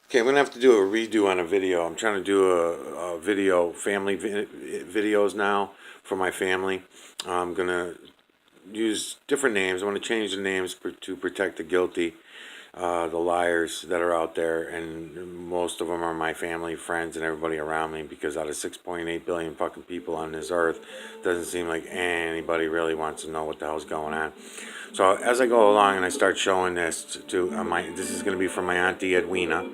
Okay, I'm gonna have to do a redo on a video. I'm trying to do a video, videos now for my family. I'm gonna use different names. I want to change the names to protect the guilty, the liars that are out there, and most of them are my family, friends, and everybody around me. Because out of 6.8 billion fucking people on this earth, doesn't seem like anybody really wants to know what the hell's going on. So as I go along and I start showing this to this is going to be from my auntie Edwina,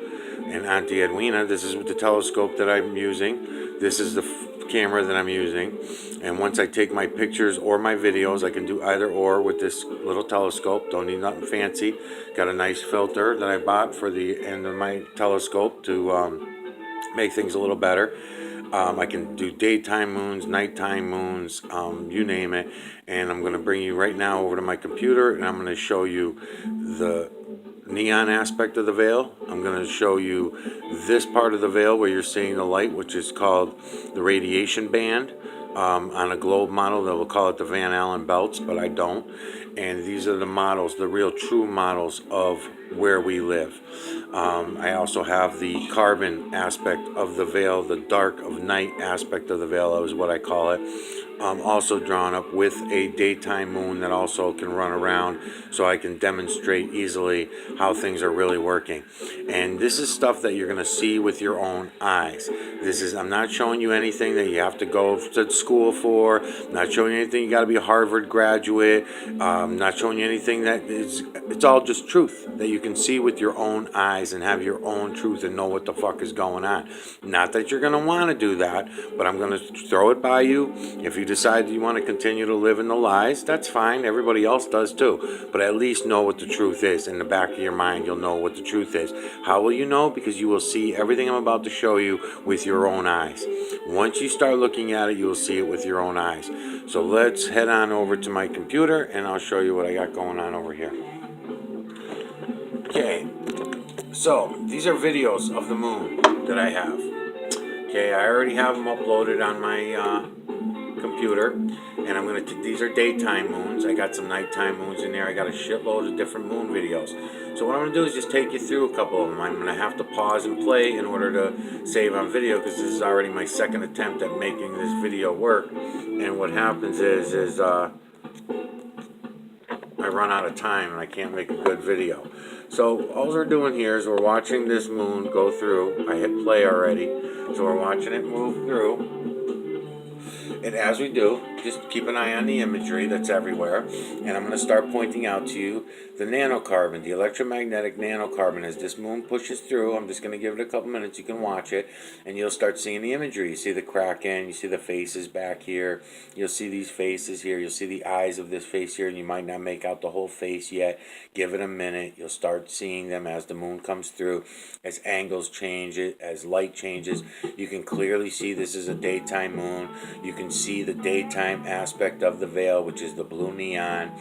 and auntie Edwina, this is the telescope that I'm using. This is the camera that I'm using, and once I take my pictures or my videos, I can do either or with this little telescope. Don't need nothing fancy. Got a nice filter that I bought for the end of my telescope to make things a little better. I can do daytime moons, nighttime moons, you name it. And I'm going to bring you right now over to my computer, and I'm going to show you the neon aspect of the veil. I'm going to show you this part of the veil where you're seeing the light, which is called the radiation band. On a globe model, they will call it the Van Allen belts, but I don't. And these are the models, the real true models of where we live. I also have the carbon aspect of the veil, the dark of night aspect of the veil is what I call it. Also drawn up with a daytime moon that also can run around, so I can demonstrate easily how things are really working. And this is stuff that you're going to see with your own eyes. I'm not showing you anything that you have to go to school for. I'm not showing you anything you got to be a Harvard graduate. I'm not showing you anything it's all just truth that you can see with your own eyes and have your own truth and know what the fuck is going on. Not that you're going to want to do that, but I'm going to throw it by you. If you decide you want to continue to live in the lies, that's fine. Everybody else does too. But at least know what the truth is. In the back of your mind, you'll know what the truth is. How will you know? Because you will see everything I'm about to show you with your own eyes. Once you start looking at it, you will see it with your own eyes. So let's head on over to my computer, and I'll show you what I got going on over here. Okay, so these are videos of the moon that I have. Okay, I already have them uploaded on my computer, and these are daytime moons. I got some nighttime moons in there. I got a shitload of different moon videos. So what I'm going to do is just take you through a couple of them. I'm going to have to pause and play in order to save on video, because this is already my second attempt at making this video work. And what happens is I run out of time and I can't make a good video. So all we're doing here is we're watching this moon go through. I hit play already, so we're watching it move through. And as we do, just keep an eye on the imagery that's everywhere. And I'm going to start pointing out to you the nanocarbon, the electromagnetic nanocarbon. As this moon pushes through, I'm just going to give it a couple minutes. You can watch it, and you'll start seeing the imagery. You see the kraken, you see the faces back here. You'll see these faces here. You'll see the eyes of this face here, and you might not make out the whole face yet. Give it a minute. You'll start seeing them as the moon comes through, as angles change, as light changes. You can clearly see this is a daytime moon. You can see the daytime aspect of the veil, which is the blue neon.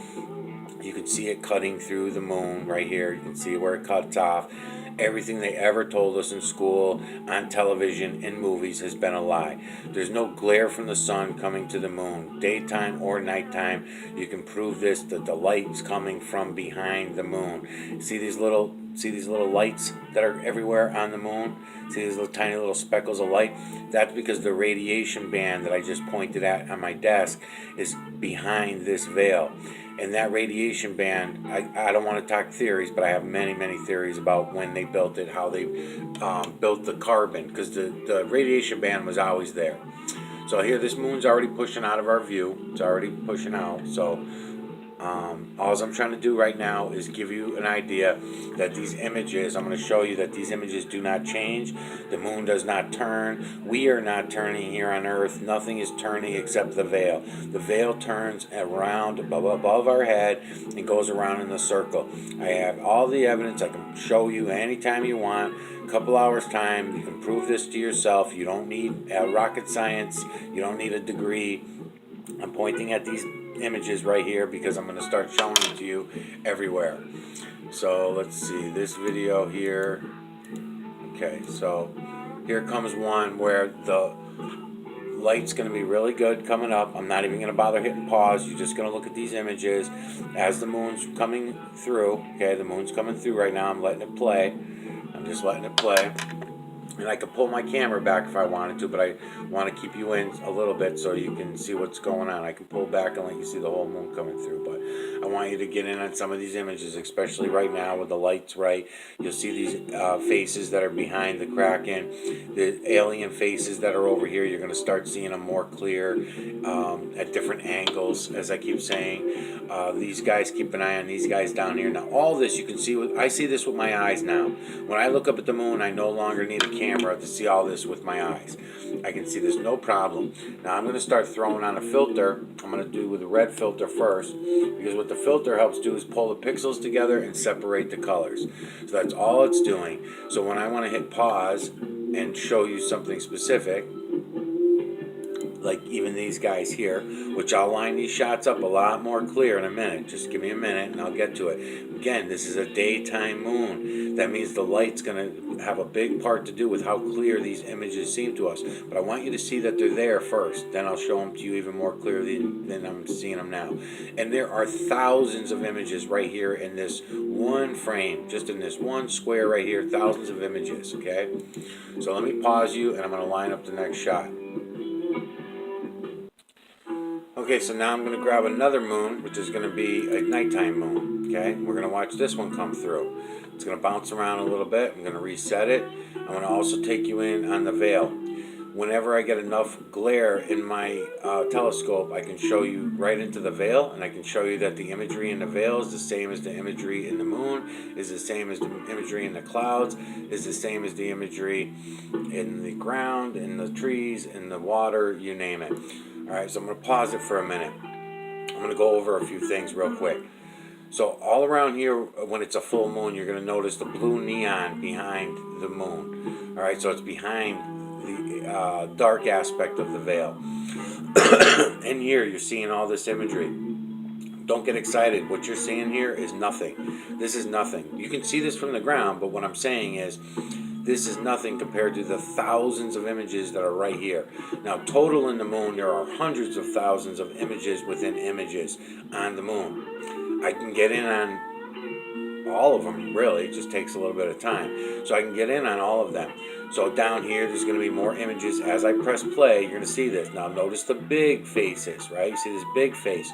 You can see it cutting through the moon right here. You can see where it cuts off. Everything they ever told us in school, on television, in movies has been a lie. There's no glare from the sun coming to the moon, daytime or nighttime. You can prove this, that the light's coming from behind the moon. See these little lights that are everywhere on the moon? See these little tiny little speckles of light? That's because the radiation band that I just pointed at on my desk is behind this veil. And that radiation band, I don't want to talk theories, but I have many, many theories about when they built it, how they built the carbon, because the radiation band was always there. So here, this moon's already pushing out of our view. It's already pushing out. So all I'm trying to do right now is give you an idea that these images, I'm going to show you that these images do not change. The moon does not turn. We are not turning here on Earth. Nothing is turning except the veil. The veil turns around above our head and goes around in a circle. I have all the evidence. I can show you anytime you want. A couple hours time. You can prove this to yourself. You don't need rocket science. You don't need a degree. I'm pointing at these images right here because I'm going to start showing them to you everywhere. So let's see this video here. Okay, so here comes one where the light's going to be really good coming up. I'm not even going to bother hitting pause. You're just going to look at these images as the moon's coming through. Okay, the moon's coming through right now. I'm letting it play. I'm just letting it play. And I can pull my camera back if I wanted to, but I want to keep you in a little bit so you can see what's going on. I can pull back and let you see the whole moon coming through, but I want you to get in on some of these images, especially right now with the lights right. You'll see these faces that are behind the Kraken, the alien faces that are over here. You're going to start seeing them more clear at different angles, as I keep saying. These guys, keep an eye on these guys down here. Now, all this you can see. I see this with my eyes now. When I look up at the moon, I no longer need a camera to see all this with my eyes. I can see this no problem. Now I'm going to start throwing on a filter. I'm going to do with a red filter first, because what the filter helps do is pull the pixels together and separate the colors. So that's all it's doing. So when I want to hit pause and show you something specific, like even these guys here, which I'll line these shots up a lot more clear in a minute. Just give me a minute and I'll get to it. Again, this is a daytime moon. That means the light's going to have a big part to do with how clear these images seem to us. But I want you to see that they're there first. Then I'll show them to you even more clearly than I'm seeing them now. And there are thousands of images right here in this one frame, just in this one square right here, thousands of images, okay? So let me pause you and I'm going to line up the next shot. Okay, so now I'm going to grab another moon, which is going to be a nighttime moon, okay? We're going to watch this one come through. It's going to bounce around a little bit. I'm going to reset it. I'm going to also take you in on the veil. Whenever I get enough glare in my telescope, I can show you right into the veil, and I can show you that the imagery in the veil is the same as the imagery in the moon, is the same as the imagery in the clouds, is the same as the imagery in the ground, in the trees, in the water, you name it. All right, so I'm going to pause it for a minute. I'm going to go over a few things real quick. So all around here, when it's a full moon, you're going to notice the blue neon behind the moon. All right, so it's behind the dark aspect of the veil. And here, you're seeing all this imagery. Don't get excited. What you're seeing here is nothing. This is nothing. You can see this from the ground, but what I'm saying is, this is nothing compared to the thousands of images that are right here. Now, total in the moon, there are hundreds of thousands of images within images on the moon. I can get in on all of them, really. It just takes a little bit of time. So I can get in on all of them. So down here, there's going to be more images. As I press play, you're going to see this. Now, notice the big faces, right? You see this big face.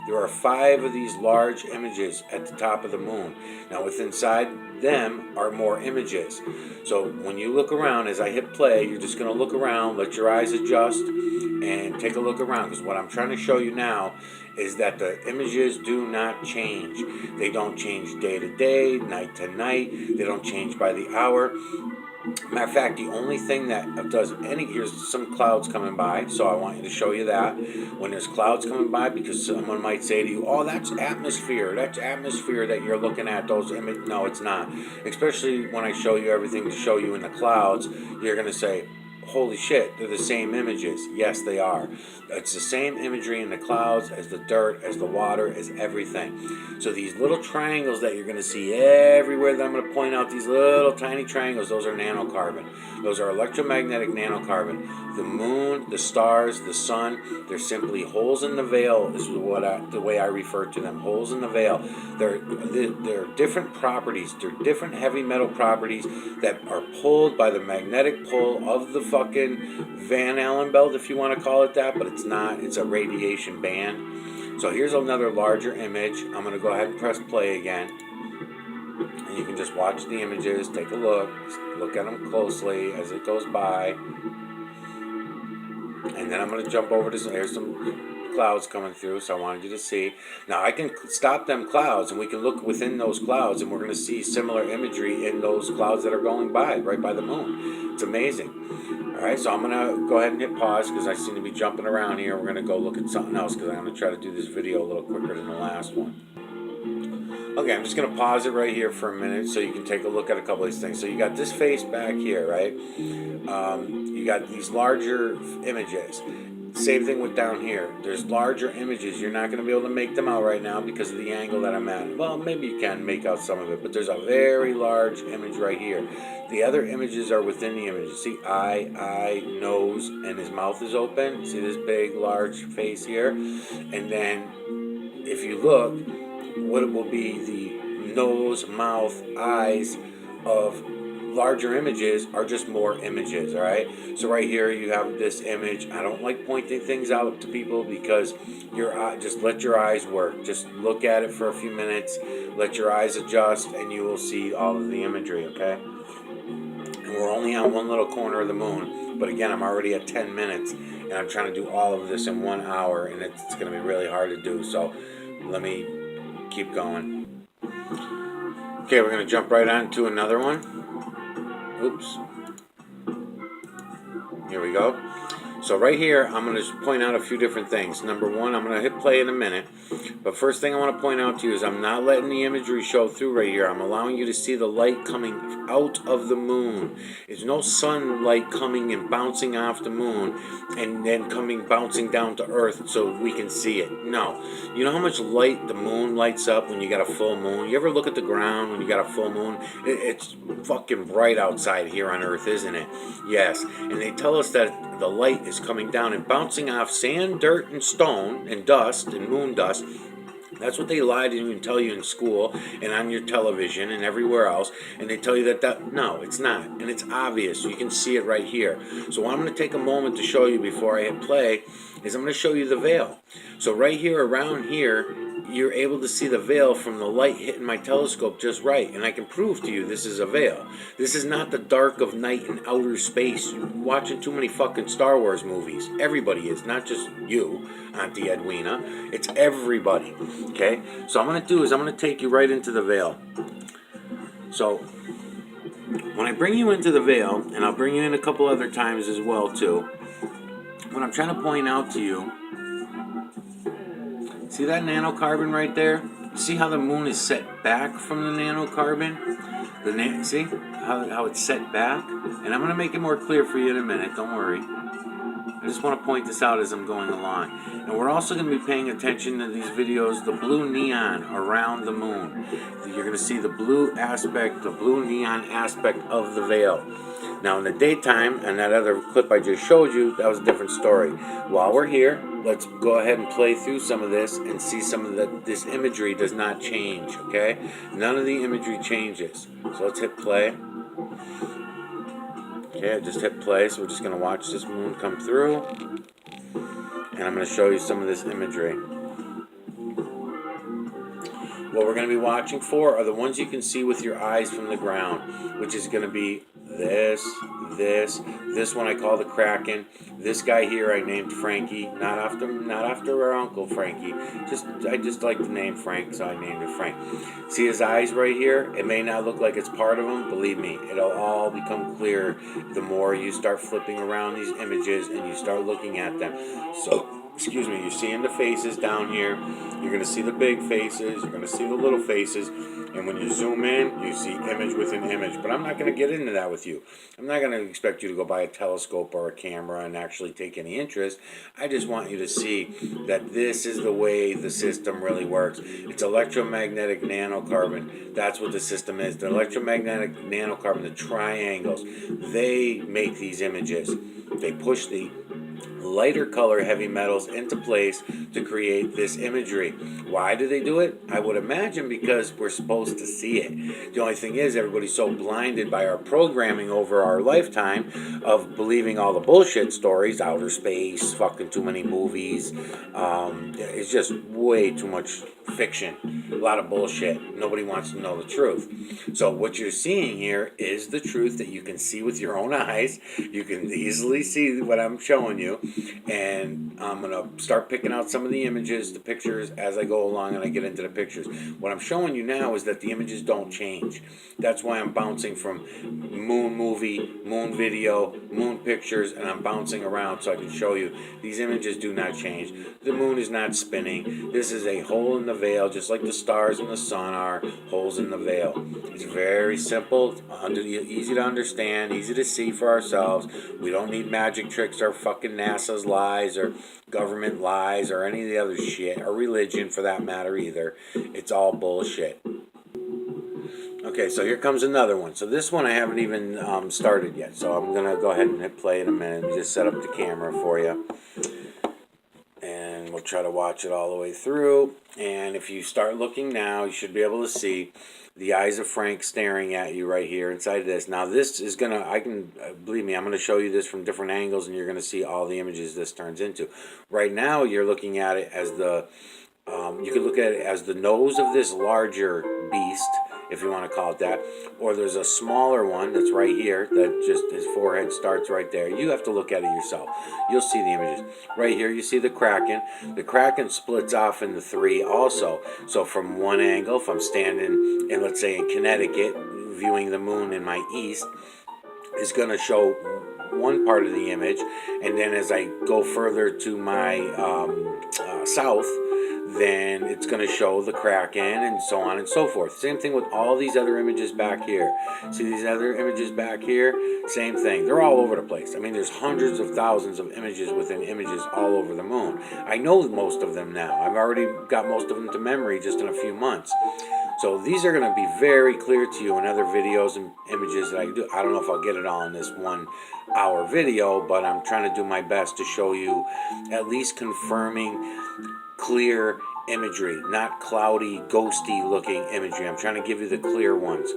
There are 5 of these large images at the top of the moon. Now, inside them are more images. So when you look around, as I hit play, you're just going to look around, let your eyes adjust, and take a look around. Because what I'm trying to show you now is that the images do not change. They don't change day to day, night to night. They don't change by the hour. Matter of fact, the only thing that does here's some clouds coming by, so I want you to show you that. When there's clouds coming by, because someone might say to you, oh, that's atmosphere that you're looking at, those images. No, it's not. Especially when I show you everything to show you in the clouds, you're going to say, holy shit, they're the same images. Yes, they are. It's the same imagery in the clouds as the dirt, as the water, as everything. So these little triangles that you're going to see everywhere that I'm going to point out, these little tiny triangles, those are nanocarbon. Those are electromagnetic nanocarbon. The moon, the stars, the sun, they're simply holes in the veil is the way I refer to them. Holes in the veil. They're different properties. They're different heavy metal properties that are pulled by the magnetic pull of the fucking Van Allen belt, if you want to call it that, but it's not. It's a radiation band. So here's another larger image. I'm going to go ahead and press play again. And you can just watch the images, take a look at them closely as it goes by. And then I'm going to jump over to there's some clouds coming through, so I wanted you to see. Now I can stop them clouds, and we can look within those clouds, and we're going to see similar imagery in those clouds that are going by, right by the moon. It's amazing. All right, so I'm going to go ahead and hit pause because I seem to be jumping around here. We're going to go look at something else because I'm going to try to do this video a little quicker than the last one. Okay, I'm just going to pause it right here for a minute so you can take a look at a couple of these things. So you got this face back here, right? You got these larger images. Same thing with down here. There's larger images. You're not going to be able to make them out right now because of the angle that I'm at. Well, maybe you can make out some of it, but there's a very large image right here. The other images are within the image. You see eye, nose, and his mouth is open. See this big, large face here? And then if you look, what it will be the nose, mouth, eyes of larger images are just more images, all right? So right here you have this image. I don't like pointing things out to people because just let your eyes work. Just look at it for a few minutes, let your eyes adjust, and you will see all of the imagery, okay? And we're only on one little corner of the moon, but again, I'm already at 10 minutes, and I'm trying to do all of this in 1 hour, and it's going to be really hard to do, so let me keep going. Okay, we're going to jump right on to another one. Oops. Here we go. So right here, I'm going to point out a few different things. Number one, I'm going to hit play in a minute. But first thing I want to point out to you is I'm not letting the imagery show through right here. I'm allowing you to see the light coming out of the moon. There's no sunlight coming and bouncing off the moon and then bouncing down to Earth so we can see it. No. You know how much light the moon lights up when you got a full moon? You ever look at the ground when you got a full moon? It's fucking bright outside here on Earth, isn't it? Yes. And they tell us that the light is coming down and bouncing off sand, dirt, and stone, and dust, and moon dust. That's what they lie to you and tell you in school and on your television and everywhere else. And they tell you that no, it's not. And it's obvious. You can see it right here. So what I'm going to take a moment to show you before I hit play is I'm going to show you the veil. So right here, around here, you're able to see the veil from the light hitting my telescope just right. And I can prove to you this is a veil. This is not the dark of night in outer space. You're watching too many fucking Star Wars movies. Everybody is, not just you, Auntie Edwina. It's everybody. Okay? So what I'm going to do is I'm going to take you right into the veil. So when I bring you into the veil, and I'll bring you in a couple other times as well too, what I'm trying to point out to you, see that nanocarbon right there? See how the moon is set back from the nanocarbon? See how it's set back? And I'm going to make it more clear for you in a minute, don't worry. I just want to point this out as I'm going along. And we're also going to be paying attention to these videos, the blue neon around the moon. You're going to see the blue neon aspect of the veil. Now in the daytime, and that other clip I just showed you, that was a different story. While we're here, let's go ahead and play through some of this and see some of this imagery does not change, okay? None of the imagery changes. So let's hit play. Okay, I just hit play, so we're just going to watch this moon come through. And I'm going to show you some of this imagery. What we're going to be watching for are the ones you can see with your eyes from the ground, which is going to be this one I call the Kraken. This guy here I named Frankie, not after our uncle Frankie. I just like the name Frank, so I named it Frank. See his eyes right here? It may not look like it's part of him. Believe me, it'll all become clear the more you start flipping around these images and you start looking at them. So, excuse me, you're seeing the faces down here. You're going to see the big faces. You're going to see the little faces. And when you zoom in, you see image within image. But I'm not going to get into that with you. I'm not going to expect you to go buy a telescope or a camera and actually take any interest. I just want you to see that this is the way the system really works. It's electromagnetic nanocarbon. That's what the system is. The electromagnetic nanocarbon, the triangles, they make these images. They push the lighter color heavy metals into place to create this imagery. Why do they do it? I would imagine because we're supposed to see it. The only thing is everybody's so blinded by our programming over our lifetime of believing all the bullshit stories, outer space, fucking too many movies. It's just way too much fiction. A lot of bullshit. Nobody wants to know the truth. So what you're seeing here is the truth that you can see with your own eyes. You can easily see what I'm showing you. And I'm going to start picking out some of the images, the pictures, as I go along and I get into the pictures. What I'm showing you now is that the images don't change. That's why I'm bouncing from moon movie, moon video, moon pictures, and I'm bouncing around so I can show you these images do not change. The moon is not spinning. This is a hole in the veil, just like the stars and the sun are holes in the veil. It's very simple, easy to understand, easy to see for ourselves. We don't need magic tricks or fucking NASA's lies or government lies or any of the other shit, or religion for that matter either. It's all bullshit. Okay, so here comes another one. So this one I haven't even started yet, so I'm going to go ahead and hit play in a minute and just set up the camera for you. And and we'll try to watch it all the way through. And if you start looking now, you should be able to see the eyes of Frank staring at you right here inside this. Now this is gonna, believe me, I'm gonna show you this from different angles, and you're gonna see all the images this turns into. Right now, you're looking at it as the, you could look at it as the nose of this larger beast, if you want to call it that, or there's a smaller one that's right here that just his forehead starts right there. You have to look at it yourself. You'll see the images. Right here you see the Kraken. The Kraken splits off into three also. So from one angle, if I'm standing in, let's say, in Connecticut, viewing the moon in my east, is going to show one part of the image, and then as I go further to my south, then it's going to show the Kraken, and so on and so forth. Same thing with all these other images back here. See these other images back here? Same thing. They're all over the place. I mean, there's hundreds of thousands of images within images all over the moon. I know most of them now. I've already got most of them to memory just in a few months. So these are going to be very clear to you in other videos and images that I do. I don't know if I'll get it all in this 1 hour video, but I'm trying to do my best to show you at least confirming clear imagery, not cloudy, ghosty looking imagery. I'm trying to give you the clear ones.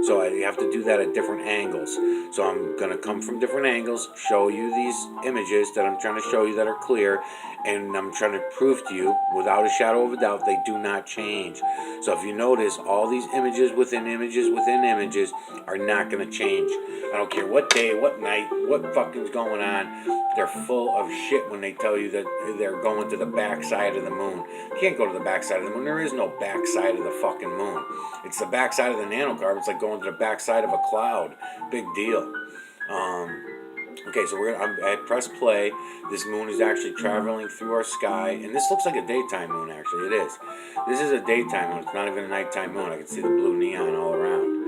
So I have to do that at different angles. So I'm going to come from different angles, show you these images that I'm trying to show you that are clear, and I'm trying to prove to you, without a shadow of a doubt, they do not change. So if you notice, all these images within images within images are not going to change. I don't care what day, what night, what fucking's going on. They're full of shit when they tell you that they're going to the backside of the moon. You can't go to the backside of the moon. There is no backside of the fucking moon. It's the backside of the nanocarbon. It's like going to the backside of a cloud. Big deal. Okay, so I press play. This moon is actually traveling through our sky, and this looks like a daytime moon. Actually, it is. This is a daytime moon. It's not even a nighttime moon. I can see the blue neon all around.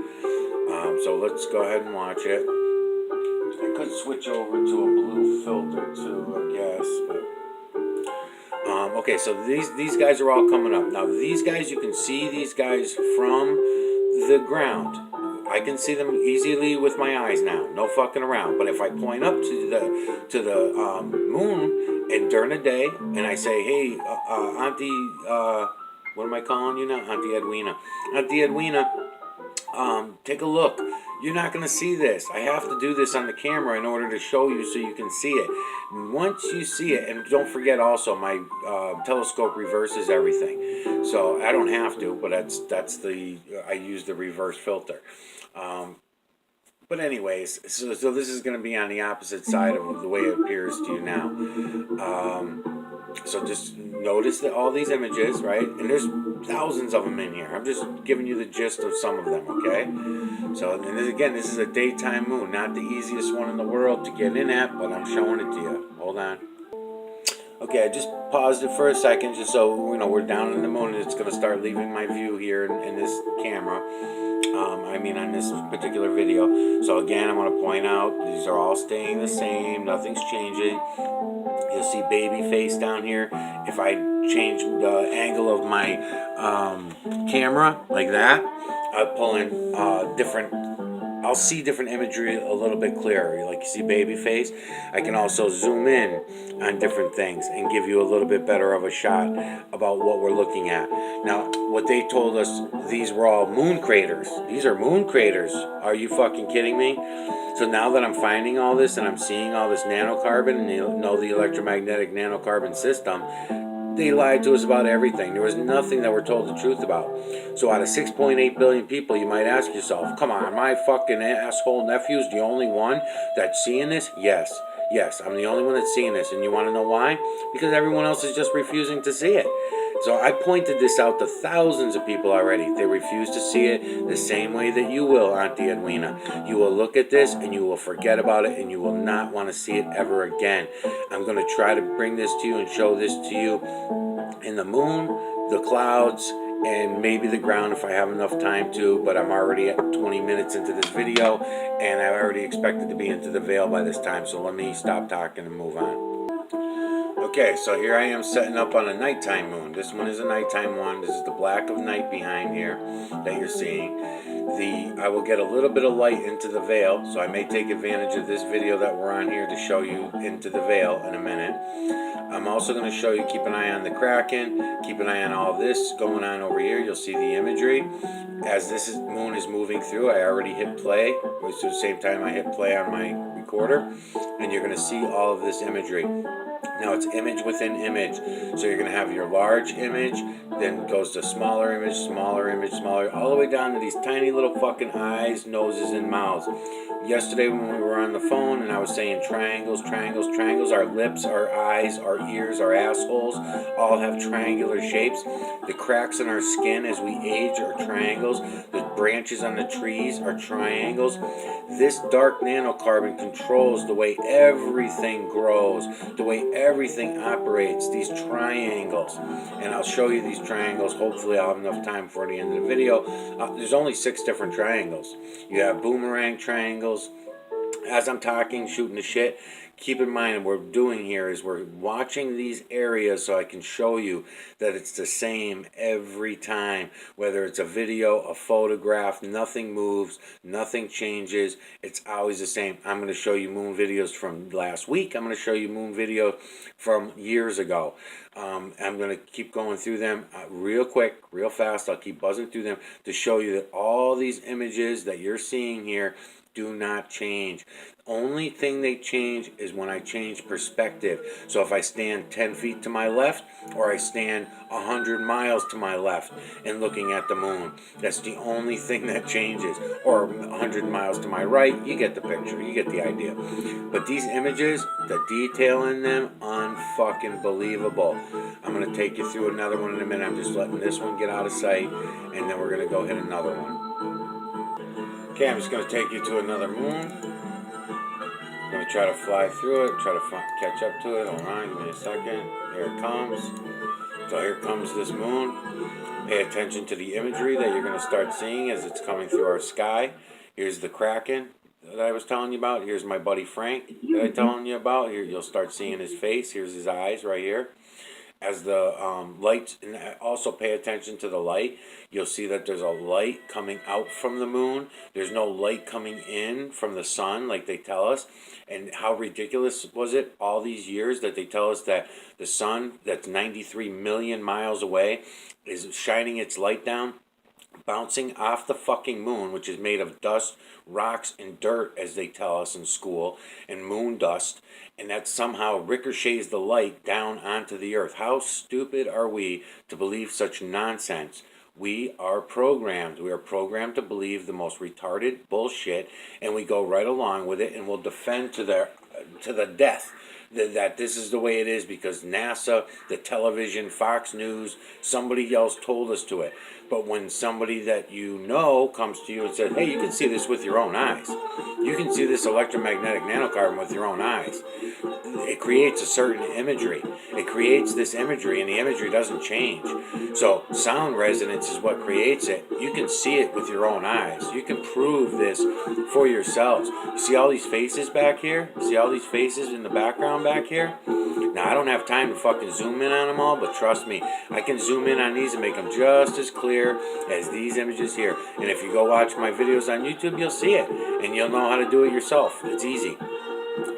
So let's go ahead and watch it. I could switch over to a blue filter too, I guess. But okay, so these guys are all coming up. Now these guys, you can see these guys from the ground. I can see them easily with my eyes now. No fucking around. But if I point up to the moon and during the day, and I say, hey, auntie, what am I calling you now? Auntie Edwina. Auntie Edwina, take a look. You're not going to see this. I have to do this on the camera in order to show you so you can see it. And once you see it, and don't forget also, my telescope reverses everything. So I don't have to, but I use the reverse filter. But anyways, so this is going to be on the opposite side of the way it appears to you now. So just notice that all these images, right? And there's thousands of them in here. I'm just giving you the gist of some of them, okay? So and this is a daytime moon, not the easiest one in the world to get in at, but I'm showing it to you. Hold on. Okay, I just paused it for a second just so we're down in the moon and it's going to start leaving my view here in this camera. On this particular video. So again, I want to point out these are all staying the same. Nothing's changing. You'll see baby face down here. If I change the angle of my camera like that, I pull in I'll see different imagery a little bit clearer. Like you see baby face, I can also zoom in on different things and give you a little bit better of a shot about what we're looking at. Now, what they told us, these were all moon craters. These are moon craters. Are you fucking kidding me? So now that I'm finding all this and I'm seeing all this nanocarbon and the electromagnetic nanocarbon system, they lied to us about everything. There was nothing that we're told the truth about. So out of 6.8 billion people, you might ask yourself, come on, my fucking asshole nephew's the only one that's seeing this? Yes, I'm the only one that's seeing this. And you want to know why? Because everyone else is just refusing to see it. So I pointed this out to thousands of people already. They refuse to see it the same way that you will, Auntie Edwina. You will look at this and you will forget about it and you will not want to see it ever again. I'm going to try to bring this to you and show this to you in the moon, the clouds, and maybe the ground if I have enough time to, but I'm already at 20 minutes into this video and I already expected to be into the veil by this time, so let me stop talking and move on. Okay, so here I am setting up on a nighttime moon. This one is a nighttime one. This is the black of night behind here that you're seeing. I will get a little bit of light into the veil, so I may take advantage of this video that we're on here to show you into the veil in a minute. I'm also going to show you, keep an eye on the Kraken, keep an eye on all this going on over here. You'll see the imagery. As this moon is moving through, I already hit play, which is the same time I hit play on my recorder, and you're going to see all of this imagery. Now it's image within image. So you're going to have your large image, then goes to smaller image, smaller, all the way down to these tiny little fucking eyes, noses, and mouths. Yesterday when we were on the phone and I was saying triangles, our lips, our eyes, our ears, our assholes all have triangular shapes. The cracks in our skin as we age are triangles. The branches on the trees are triangles. This dark nanocarbon controls the way everything grows, the way everything operates, these triangles. And I'll show you these triangles. Hopefully I'll have enough time for the end of the video. There's only 6 different triangles. You have boomerang triangles. As I'm talking, shooting the shit, keep in mind what we're doing here is we're watching these areas so I can show you that it's the same every time. Whether it's a video, a photograph, nothing moves, nothing changes. It's always the same. I'm going to show you moon videos from last week. I'm going to show you moon video from years ago. I'm going to keep going through them real quick, real fast. I'll keep buzzing through them to show you that all these images that you're seeing here do not change. Only thing they change is when I change perspective. So if I stand 10 feet to my left or I stand 100 miles to my left and looking at the moon, that's the only thing that changes. Or 100 miles to my right, you get the picture, you get the idea. But these images, the detail in them, unfucking believable. I'm going to take you through another one in a minute. I'm just letting this one get out of sight and then we're going to go hit another one. Okay, I'm just going to take you to another moon. I'm going to try to fly through it, try to catch up to it. Hold on, give me a second. Here it comes. So here comes this moon. Pay attention to the imagery that you're going to start seeing as it's coming through our sky. Here's the Kraken that I was telling you about. Here's my buddy Frank that I was telling you about. Here you'll start seeing his face. Here's his eyes right here. As the lights, and also pay attention to the light, you'll see that there's a light coming out from the moon. There's no light coming in from the sun like they tell us. And how ridiculous was it all these years that they tell us that the sun that's 93 million miles away is shining its light down, bouncing off the fucking moon, which is made of dust, rocks, and dirt, as they tell us in school, and moon dust, and that somehow ricochets the light down onto the earth. How stupid are we to believe such nonsense? We are programmed. We are programmed to believe the most retarded bullshit, and we go right along with it, and we'll defend to the death that this is the way it is because NASA, the television, Fox News, somebody else told us to it. But when somebody that you know comes to you and says, hey, you can see this with your own eyes. You can see this electromagnetic nanocarbon with your own eyes. It creates a certain imagery. It creates this imagery, and the imagery doesn't change. So sound resonance is what creates it. You can see it with your own eyes. You can prove this for yourselves. You see all these faces back here? See all these faces in the background back here? Now, I don't have time to fucking zoom in on them all, but trust me, I can zoom in on these and make them just as clear as these images here. And if you go watch my videos on YouTube, you'll see it, and you'll know how to do it yourself. It's easy.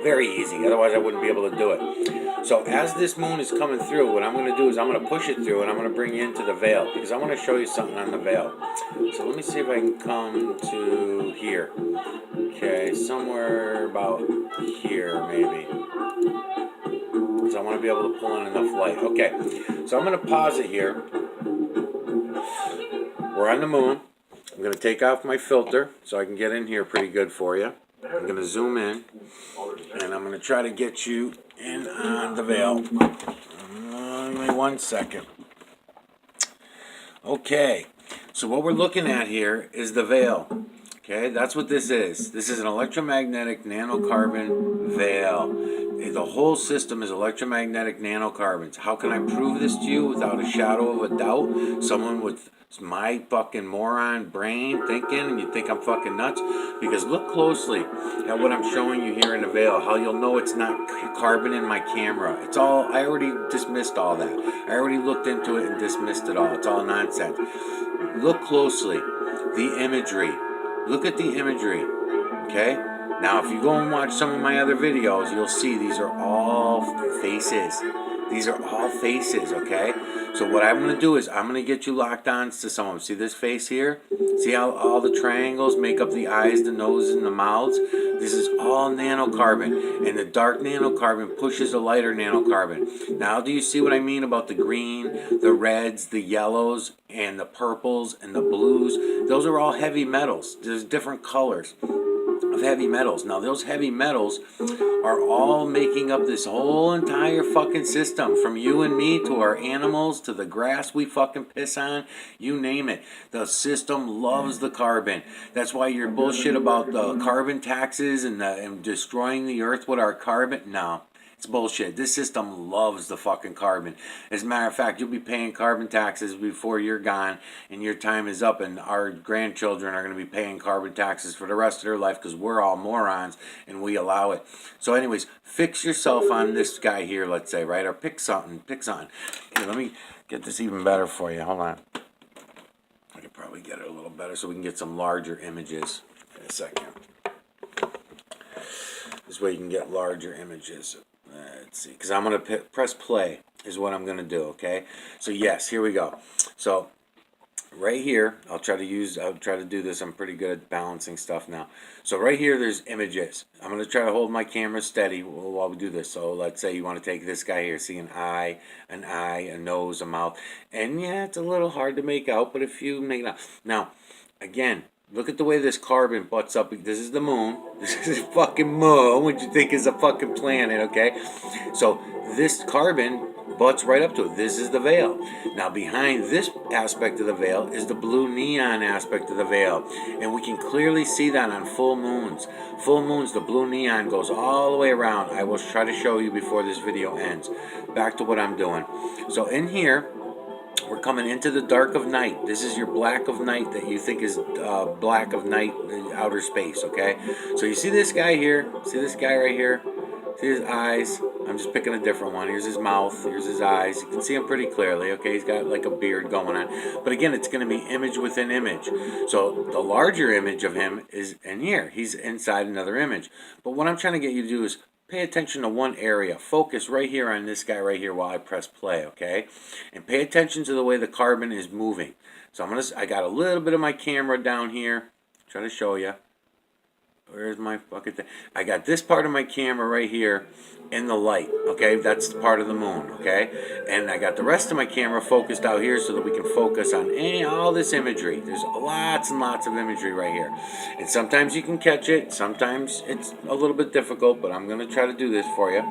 Very easy. Otherwise, I wouldn't be able to do it. So as this moon is coming through, what I'm going to do is I'm going to push it through, and I'm going to bring you into the veil, because I want to show you something on the veil. So let me see if I can come to here. Okay, somewhere about here, maybe. So I want to be able to pull in enough light. Okay, so I'm going to pause it here. We're on the moon. I'm going to take off my filter so I can get in here pretty good for you. I'm going to zoom in, and I'm going to try to get you in on the veil. Give me 1 second. Okay, so what we're looking at here is the veil. Okay, that's what this is. This is an electromagnetic nanocarbon veil. The whole system is electromagnetic nanocarbons. How can I prove this to you without a shadow of a doubt? Someone with my fucking moron brain thinking, and you think I'm fucking nuts? Because look closely at what I'm showing you here in the veil, how you'll know it's not carbon in my camera. It's all, I already dismissed all that. I already looked into it and dismissed it all. It's all nonsense. Look closely. the imagery. Look at the imagery, okay? Now, if you go and watch some of my other videos, you'll see these are all faces. These are all faces, okay? So what I'm going to do is I'm going to get you locked on to some of them. See this face here? See how all the triangles make up the eyes, the nose, and the mouths? This is all nanocarbon, and the dark nanocarbon pushes the lighter nanocarbon. Now, do you see what I mean about the green, the reds, the yellows, and the purples, and the blues? Those are all heavy metals. There's different colors of heavy metals. Now, those heavy metals are all making up this whole entire fucking system, from you and me to our animals to the grass we fucking piss on, you name it. The system loves the carbon. That's why your bullshit about the carbon taxes and destroying the earth with our carbon, no. It's bullshit. This system loves the fucking carbon. As a matter of fact, you'll be paying carbon taxes before you're gone and your time is up, and our grandchildren are going to be paying carbon taxes for the rest of their life because we're all morons and we allow it. So anyways, fix yourself on this guy here, let's say, right? Or pick something. Here, let me get this even better for you. Hold on. I could probably get it a little better so we can get some larger images in a second. This way you can get larger images. Let's see, because I'm going to press play is what I'm going to do, okay? So yes, here we go. So right here, I'll try to do this. I'm pretty good at balancing stuff now. So right here, there's images. I'm going to try to hold my camera steady while we do this. So let's say you want to take this guy here. See an eye, a nose, a mouth. And yeah, it's a little hard to make out, but if you make it out. Now, again, look at the way this carbon butts up. This is the moon. This is a fucking moon, which you think is a fucking planet, okay? So this carbon butts right up to it. This is the veil. Now behind this aspect of the veil is the blue neon aspect of the veil. And we can clearly see that on full moons. Full moons, the blue neon goes all the way around. I will try to show you before this video ends. Back to what I'm doing. So in here, we're coming into the dark of night. This is your black of night that you think is black of night in outer space, okay? So you see this guy here? See this guy right here? See his eyes? I'm just picking a different one. Here's his mouth. Here's his eyes. You can see him pretty clearly, okay? He's got like a beard going on. But again, it's going to be image within image. So the larger image of him is in here. He's inside another image. But what I'm trying to get you to do is pay attention to one area. Focus right here on this guy right here while I press play, okay? And pay attention to the way the carbon is moving. So I got a little bit of my camera down here. Trying to show you. Where's my fucking thing? I got this part of my camera right here in the light, okay? That's the part of the moon, okay? And I got the rest of my camera focused out here so that we can focus on all this imagery. There's lots and lots of imagery right here. And sometimes you can catch it. Sometimes it's a little bit difficult, but I'm going to try to do this for you.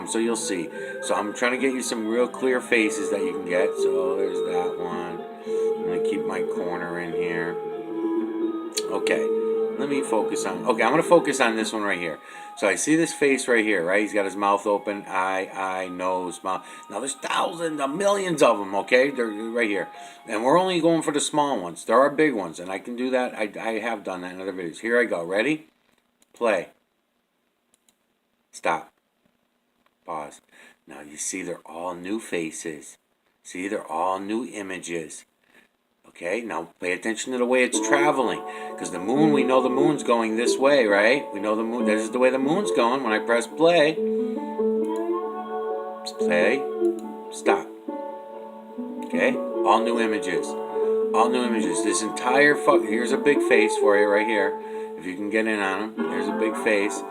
So you'll see. So I'm trying to get you some real clear faces that you can get. So there's that one. I'm going to keep my corner in here. Okay. Let me focus on, okay, I'm going to focus on this one right here. So I see this face right here, right? He's got his mouth open, eye, nose, mouth. Now there's thousands, millions of them, okay? They're right here. And we're only going for the small ones. There are big ones, and I can do that. I have done that in other videos. Here I go. Ready? Play. Stop. Pause. Now you see they're all new faces. See, they're all new images. Okay, now pay attention to the way it's traveling. Because the moon, we know the moon's going this way, right? We know the moon, this is the way the moon's going. When I press play, stop. Okay, all new images. All new images. This entire here's a big face for you right here. If you can get in on him, there's a big face.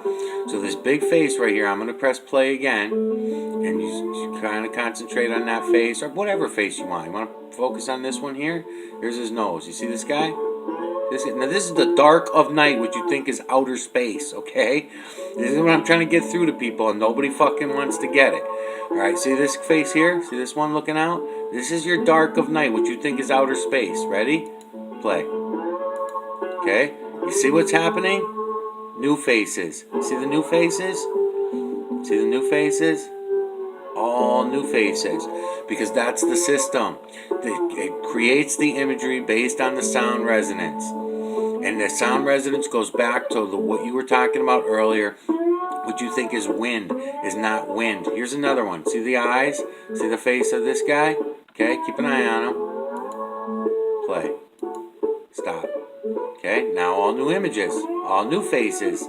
So this big face right here, I'm going to press play again. And you kind of concentrate on that face, or whatever face you want. You want to focus on this one here? Here's his nose. You see this guy? Now this is the dark of night, which you think is outer space, okay? This is what I'm trying to get through to people, and nobody fucking wants to get it. Alright, see this face here? See this one looking out? This is your dark of night, which you think is outer space. Ready? Play. Okay? You see what's happening? New faces. See the new faces? See the new faces? All new faces, because that's the system. It creates the imagery based on the sound resonance, and the sound resonance goes back to what you were talking about earlier. What you think is wind is not wind. Here's another one. See the eyes? See the face of this guy? Okay, keep an eye on him. Play. Stop. Okay, now all new images, all new faces.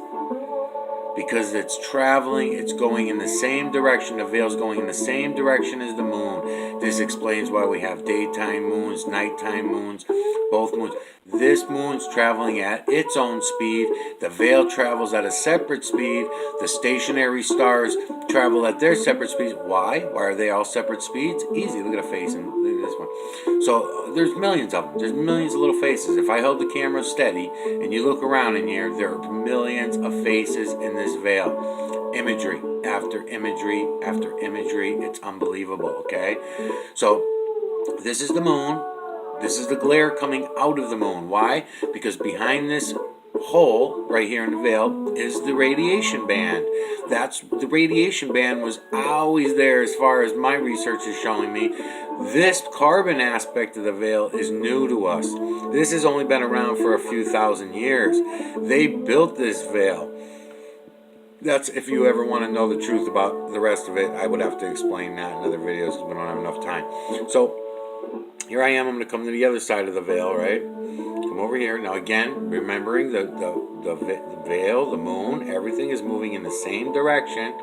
Because it's traveling, it's going in the same direction. The veil's going in the same direction as the moon. This explains why we have daytime moons, nighttime moons, both moons. This moon's traveling at its own speed. The veil travels at a separate speed. The stationary stars travel at their separate speeds. Why? Why are they all separate speeds? Easy. Look at a face and look at this one. So there's millions of them. There's millions of little faces. If I held the camera steady and you look around in here, there are millions of faces in this veil. Imagery after imagery after imagery. It's unbelievable, okay? So this is the moon. This is the glare coming out of the moon. Why? Because behind this hole right here in the veil is the radiation band. The radiation band was always there as far as my research is showing me. This carbon aspect of the veil is new to us. This has only been around for a few thousand years. They built this veil. That's if you ever want to know the truth about the rest of it. I would have to explain that in other videos because we don't have enough time. So here I am. I'm going to come to the other side of the veil, right? Come over here. Now again, remembering the veil, the moon, everything is moving in the same direction.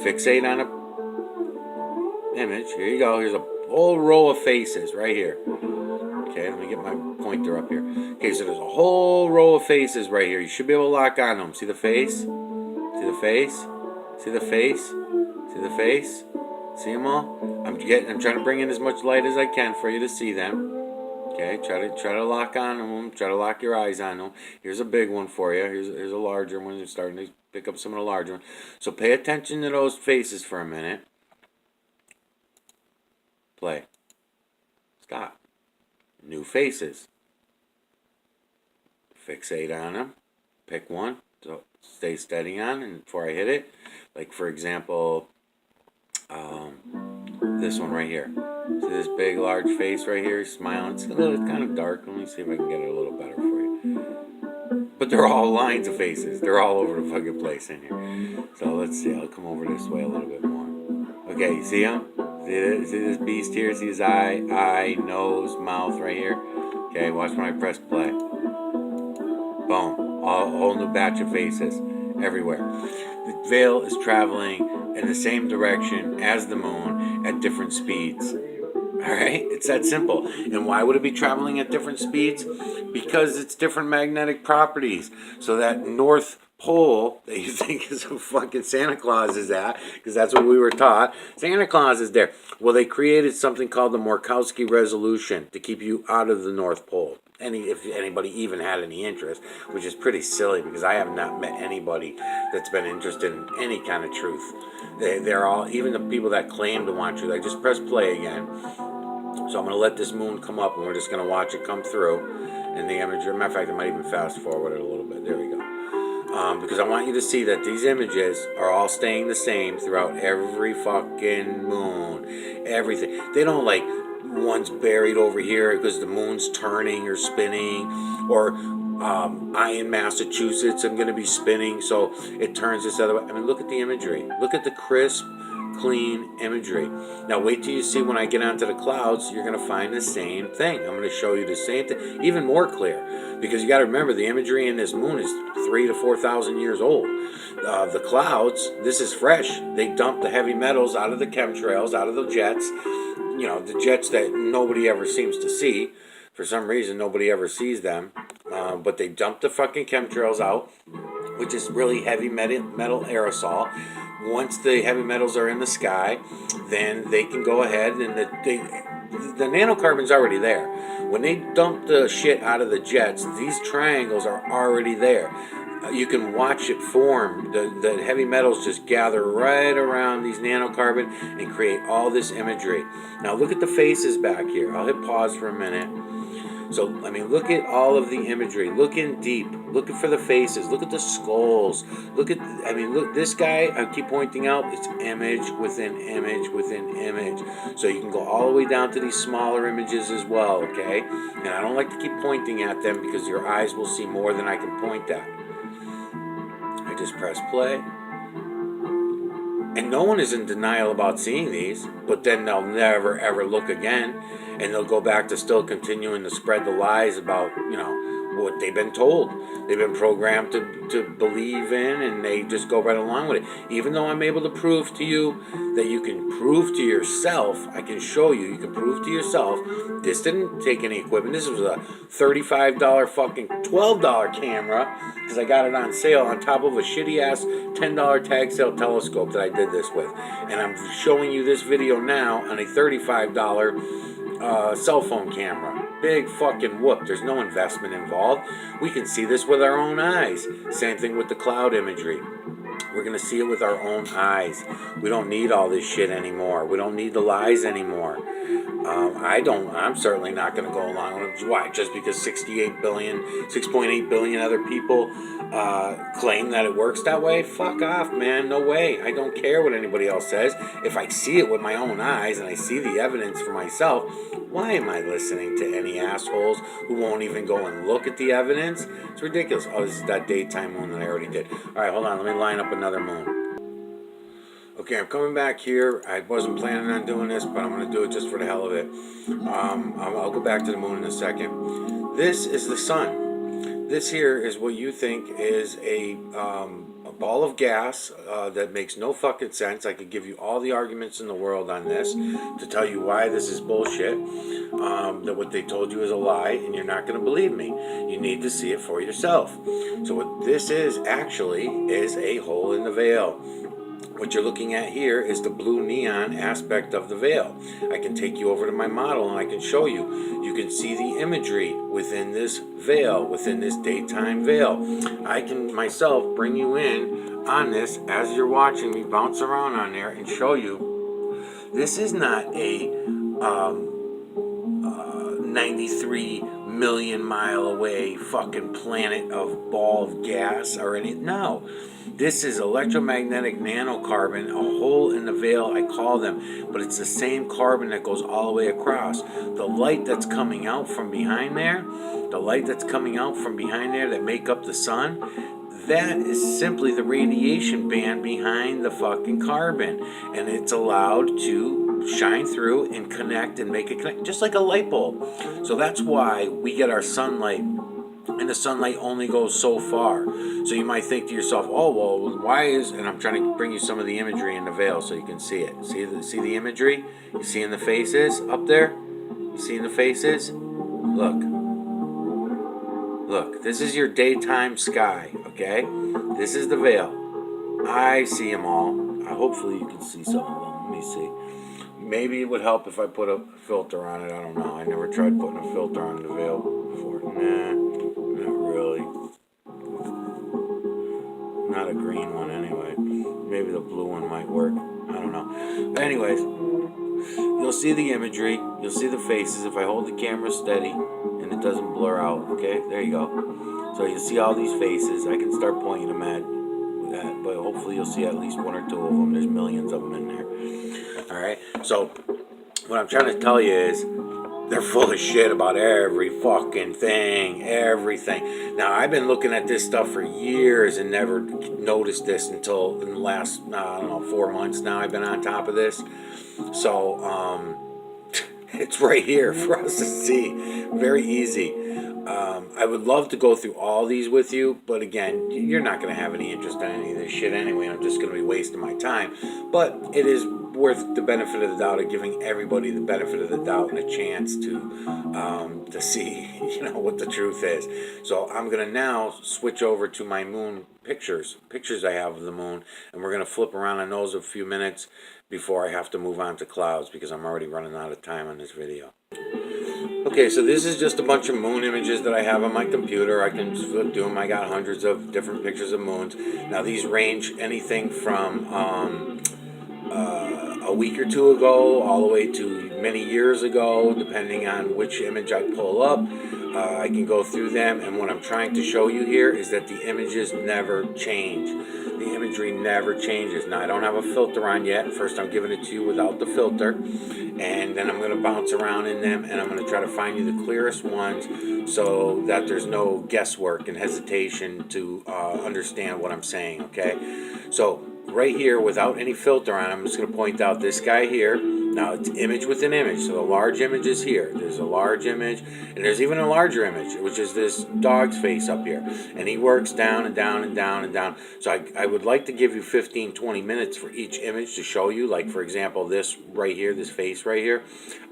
Fixate on a image. Here you go. Here's a whole row of faces right here. Okay, let me get my pointer up here. Okay, so there's a whole row of faces right here. You should be able to lock on them. See the face? See the face? See the face? See the face? See them all? I'm trying to bring in as much light as I can for you to see them. Okay, try to lock on them. Try to lock your eyes on them. Here's a big one for you. Here's a larger one. You're starting to pick up some of the larger ones. So pay attention to those faces for a minute. Play. Stop. New faces. Fixate on them. Pick one. So stay steady on, and before I hit it, like for example, this one right here. See this big large face right here? He's smiling. It's kind of dark. Let me see if I can get it a little better for you. But they're all lines of faces. They're all over the fucking place in here. So let's see. I'll come over this way a little bit more. Okay, you see him? See this beast here? See his eye, nose, mouth right here? Okay, watch when I press play. Boom. A whole new batch of faces everywhere. The veil is traveling in the same direction as the moon at different speeds. Alright? It's that simple. And why would it be traveling at different speeds? Because it's different magnetic properties. So that North Pole that you think is who fucking Santa Claus is at, because that's what we were taught. Santa Claus is there. Well, they created something called the Minkowski resolution to keep you out of the North Pole. If anybody even had any interest, which is pretty silly because I have not met anybody that's been interested in any kind of truth. They're all, even the people that claim to want truth. I just press play again. So I'm going to let this moon come up and we're just going to watch it come through. And the image, matter of fact, I might even fast forward it a little bit. There we go. Because I want you to see that these images are all staying the same throughout every fucking moon. Everything. They don't like one's buried over here because the moon's turning or spinning, or I in Massachusetts I'm going to be spinning so it turns this other way. I mean, look at the imagery. Look at the crisp, clean imagery. Now wait till you see when I get onto the clouds, you're going to find the same thing. I'm going to show you the same thing, even more clear, because you got to remember the imagery in this moon is 3,000 to 4,000 years old. The clouds, this is fresh. They dump the heavy metals out of the chemtrails, out of the jets. You know, the jets that nobody ever seems to see. For some reason, nobody ever sees them. But they dump the fucking chemtrails out, which is really heavy metal aerosol. Once the heavy metals are in the sky, then they can go ahead and the nanocarbon's already there. When they dump the shit out of the jets, these triangles are already there. You can watch it form. The heavy metals just gather right around these nanocarbon and create all this imagery. Now look at the faces back here. I'll hit pause for a minute. So, I mean, look at all of the imagery. Look in deep. Look for the faces. Look at the skulls. Look, this guy, I keep pointing out, it's image within image within image. So you can go all the way down to these smaller images as well, okay? And I don't like to keep pointing at them because your eyes will see more than I can point at. I just press play. And no one is in denial about seeing these, but then they'll never ever look again, and they'll go back to still continuing to spread the lies about, what they've been told. They've been programmed to believe in, and they just go right along with it. Even though I'm able to prove to you that you can prove to yourself, I can show you, you can prove to yourself, this didn't take any equipment. This was a $35 fucking $12 camera, because I got it on sale on top of a shitty ass $10 tag sale telescope that I did this with. And I'm showing you this video now on a $35 cell phone camera. Big fucking whoop. There's no investment involved. We can see this with our own eyes. Same thing with the cloud imagery. We're going to see it with our own eyes. We don't need all this shit anymore. We don't need the lies anymore. I'm certainly not going to go along with it. Why? Just because 6.8 billion other people claim that it works that way? Fuck off, man. No way. I don't care what anybody else says. If I see it with my own eyes and I see the evidence for myself, why am I listening to any assholes who won't even go and look at the evidence? It's ridiculous. Oh, this is that daytime moon that I already did. All right, hold on. Let me line up another moon. Okay, I'm coming back here. I wasn't planning on doing this, but I'm going to do it just for the hell of it. I'll go back to the moon in a second. This is the sun. This here is what you think is a ball of gas that makes no fucking sense. I could give you all the arguments in the world on this to tell you why this is bullshit, that what they told you is a lie, and you're not going to believe me. You need to see it for yourself. So what this is actually is a hole in the veil. What you're looking at here is the blue neon aspect of the veil. I can take you over to my model and I can show you. You can see the imagery within this veil, within this daytime veil. I can myself bring you in on this as you're watching me bounce around on there and show you. This is not a 93 million mile away fucking planet of ball of gas or any. No. This is electromagnetic nanocarbon, a hole in the veil, I call them, but it's the same carbon that goes all the way across. The light that's coming out from behind there, that make up the sun, that is simply the radiation band behind the fucking carbon, and it's allowed to shine through and connect and make it connect, just like a light bulb. So that's why we get our sunlight, and the sunlight only goes so far. So you might think to yourself, oh, well, why is... And I'm trying to bring you some of the imagery in the veil so you can see it. See the imagery? You see in the faces up there? You see in the faces? Look. Look, this is your daytime sky, okay? This is the veil. I see them all. Hopefully you can see some of them. Let me see. Maybe it would help if I put a filter on it. I don't know. I never tried putting a filter on the veil before. Nah, not really. Not a green one anyway. Maybe the blue one might work. I don't know. But anyways, you'll see the imagery. You'll see the faces if I hold the camera steady and it doesn't blur out. Okay, there you go. So you see all these faces. I can start pointing them at that, but hopefully you'll see at least one or two of them. There's millions of them in there. All right. So what I'm trying to tell you is, they're full of shit about every fucking thing, everything. Now, I've been looking at this stuff for years and never noticed this until in the last, 4 months now I've been on top of this. So, it's right here for us to see. Very easy. I would love to go through all these with you, but again, you're not going to have any interest in any of this shit anyway. I'm just going to be wasting my time. But it is worth the benefit of the doubt of giving everybody the benefit of the doubt and a chance to see, what the truth is. So I'm going to now switch over to my moon pictures I have of the moon, and we're going to flip around on those a few minutes before I have to move on to clouds because I'm already running out of time on this video. Okay, so this is just a bunch of moon images that I have on my computer. I can flip through them. I got hundreds of different pictures of moons. Now these range anything from a week or two ago all the way to many years ago, depending on which image I pull up. I can go through them, and what I'm trying to show you here is that the images never change. The imagery never changes. Now, I don't have a filter on yet. First, I'm giving it to you without the filter, and then I'm going to bounce around in them, and I'm going to try to find you the clearest ones so that there's no guesswork and hesitation to understand what I'm saying, okay? So right here, without any filter on, I'm just going to point out this guy here. Now it's image within image, so the large image is here. There's a large image, and there's even a larger image, which is this dog's face up here. And he works down and down and down and down. So I would like to give you 15, 20 minutes for each image to show you. Like, for example, this right here, this face right here.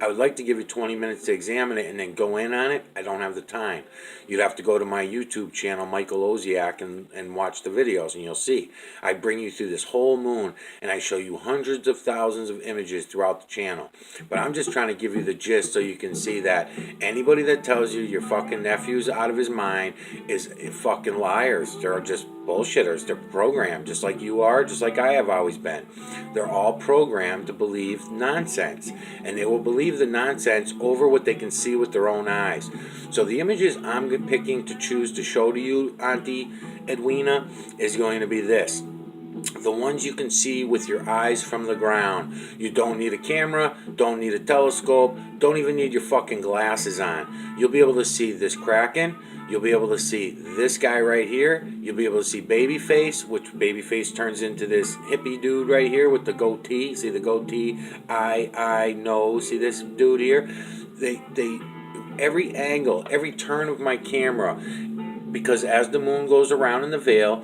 I would like to give you 20 minutes to examine it and then go in on it. I don't have the time. You'd have to go to my YouTube channel, Michael Oziak, and watch the videos, and you'll see. I bring you through this whole moon, and I show you hundreds of thousands of images throughout the channel. But I'm just trying to give you the gist so you can see that anybody that tells you your fucking nephew's out of his mind is fucking liars. They're just bullshitters. They're programmed just like you are, just like I have always been. They're all programmed to believe nonsense, and they will believe the nonsense over what they can see with their own eyes. So the images I'm picking to choose to show to you, Auntie Edwina, is going to be this. The ones you can see with your eyes from the ground. You don't need a camera, don't need a telescope, don't even need your fucking glasses on. You'll be able to see this Kraken. You'll be able to see this guy right here. You'll be able to see Babyface, which Babyface turns into this hippie dude right here with the goatee. See the goatee, eye, nose. See this dude here? They every angle, every turn of my camera, because as the moon goes around in the veil,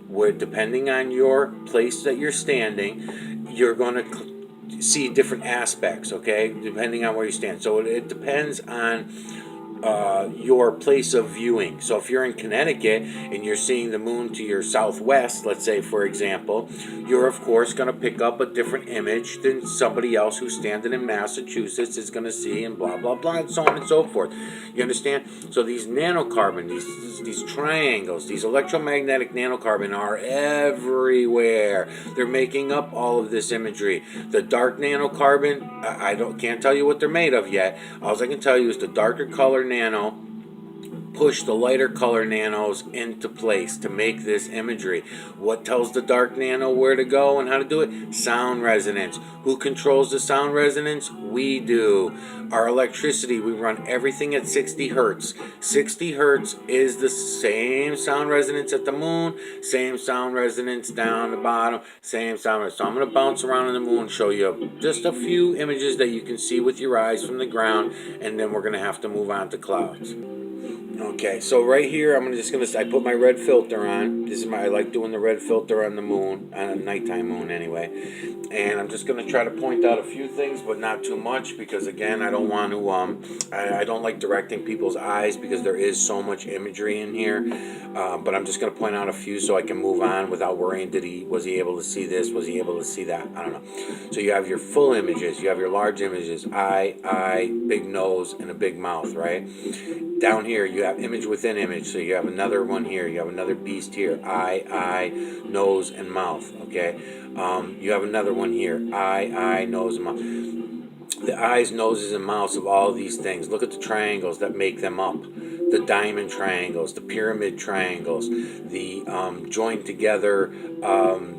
where depending on your place that you're standing, you're going to see different aspects, okay, depending on where you stand. So it depends on your place of viewing. So if you're in Connecticut and you're seeing the moon to your southwest, let's say, for example, you're of course going to pick up a different image than somebody else who's standing in Massachusetts is going to see, and blah blah blah, and so on and so forth. You understand? So these nanocarbon, these triangles, these electromagnetic nanocarbon are everywhere. They're making up all of this imagery. The dark nanocarbon, I can't tell you what they're made of yet. All I can tell you is the darker color nano push the lighter color nanos into place to make this imagery. What tells the dark nano where to go and how to do it? Sound resonance. Who controls the sound resonance? We do. Our electricity, we run everything at 60 hertz. 60 hertz is the same sound resonance at the moon, same sound resonance down the bottom, same sound resonance. So I'm going to bounce around in the moon, show you just a few images that you can see with your eyes from the ground, and then we're going to have to move on to clouds. Okay, so right here, I put my red filter on. I like doing the red filter on the moon, on a nighttime moon anyway. And I'm just going to try to point out a few things, but not too much, because again, I don't want to, I don't like directing people's eyes because there is so much imagery in here. But I'm just going to point out a few so I can move on without worrying, was he able to see this? Was he able to see that? I don't know. So you have your full images, you have your large images, eye, big nose, and a big mouth, right? Down here, you have image within image. So you have another one here. You have another beast here. Eye, nose, and mouth. Okay. You have another one here. Eye, nose, and mouth. The eyes, noses, and mouths of all of these things. Look at the triangles that make them up. The diamond triangles, the pyramid triangles, the joined together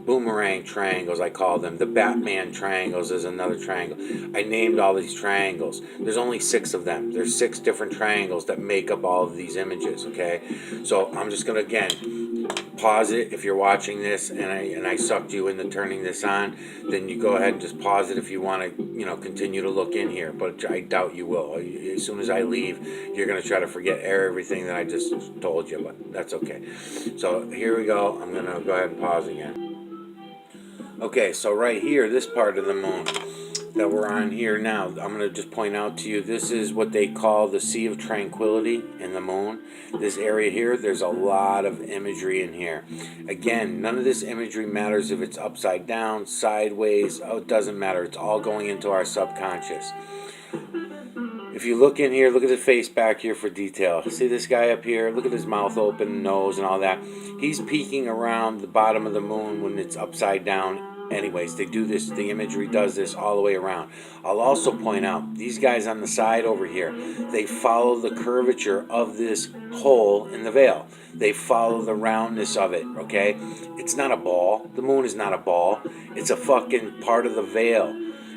boomerang triangles, I call them. The Batman triangles is another triangle. I named all these triangles. There's only 6 of them. There's 6 different triangles that make up all of these images, okay? So I'm just going to, again, pause it if you're watching this and I sucked you into turning this on. Then you go ahead and just pause it if you want to, continue to look in here. But I doubt you will. As soon as I leave, you're going to try to forget everything that I just told you, but that's okay. So here we go. I'm going to go ahead and pause again. Okay, so right here, this part of the moon that we're on here now, I'm going to just point out to you, this is what they call the Sea of Tranquility in the moon. This area here, there's a lot of imagery in here. Again, none of this imagery matters if it's upside down, sideways, it doesn't matter. It's all going into our subconscious. If you look in here, look at the face back here for detail. See this guy up here? Look at his mouth open, nose, and all that. He's peeking around the bottom of the moon when it's upside down. Anyways, they do this, the imagery does this all the way around. I'll also point out, these guys on the side over here, they follow the curvature of this hole in the veil. They follow the roundness of it, okay? It's not a ball. The moon is not a ball. It's a fucking part of the veil.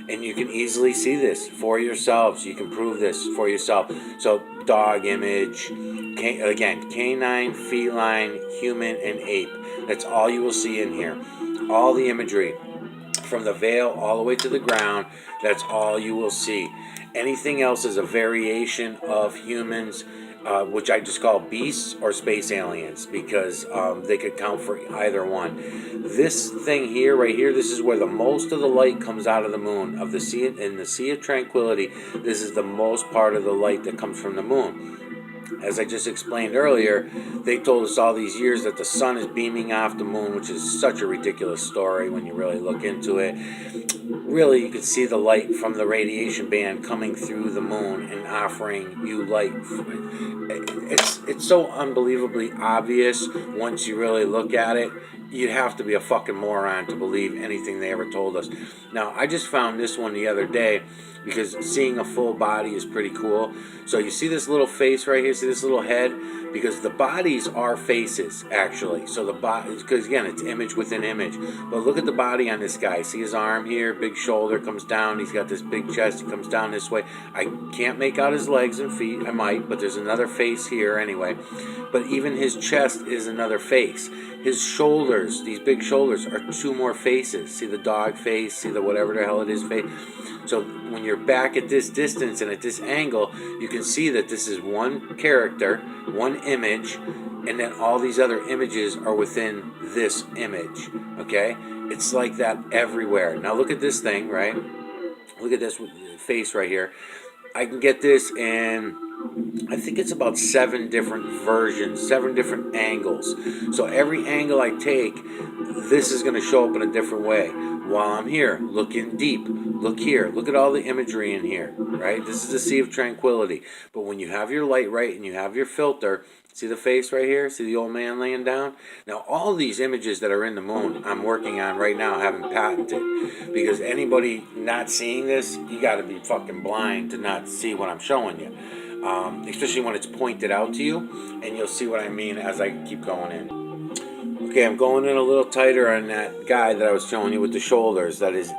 And you can easily see this for yourselves. You can prove this for yourself. So, dog image, again, canine, feline, human, and ape. That's all you will see in here. all the imagery from the veil all the way to the ground. That's all you will see. Anything else is a variation of humans, which I just call beasts or space aliens, because they could count for either one. This thing here, right here, this is where the most of the light comes out of the moon, of the sea. In the Sea of Tranquility, this is the most part of the light that comes from the moon. As I just explained earlier, they told us all these years that the sun is beaming off the moon, which is such a ridiculous story when you really look into it. Really, you can see the light from the radiation band coming through the moon and offering you light. It's so unbelievably obvious once you really look at it. You'd have to be a fucking moron to believe anything they ever told us. Now, I just found this one the other day because seeing a full body is pretty cool. So you see this little face right here, see this little head? Because the bodies are faces, actually. So the body, because again, it's image within image. But look at the body on this guy. See his arm here, big shoulder comes down. He's got this big chest. He comes down this way. I can't make out his legs and feet. I might, but there's another face here anyway. But even his chest is another face. His shoulders, these big shoulders, are two more faces. See the dog face, see the whatever the hell it is face. So when you're back at this distance and at this angle, you can see that this is one character, one image, and then all these other images are within this image, okay? It's like that everywhere. Now look at this thing, right? Look at this face right here. I can get this in, I think it's about 7 different versions, 7 different angles. So every angle I take, this is going to show up in a different way. While I'm here, looking deep, look here, look at all the imagery in here, right? This is the Sea of Tranquility. But when you have your light right and you have your filter, see the face right here? See the old man laying down? Now, all these images that are in the moon, I'm working on right now, having patented. Because anybody not seeing this, you got to be fucking blind to not see what I'm showing you. Especially when it's pointed out to you, and you'll see what I mean as I keep going in. Okay, I'm going in a little tighter on that guy that I was showing you with the shoulders, that his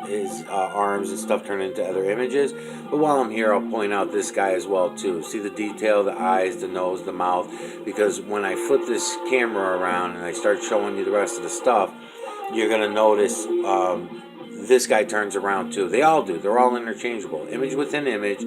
arms and stuff turn into other images. But while I'm here, I'll point out this guy as well too. See the detail, the eyes, the nose, the mouth, because when I flip this camera around and I start showing you the rest of the stuff, you're going to notice this guy turns around too. They all do. They're all interchangeable. Image within image.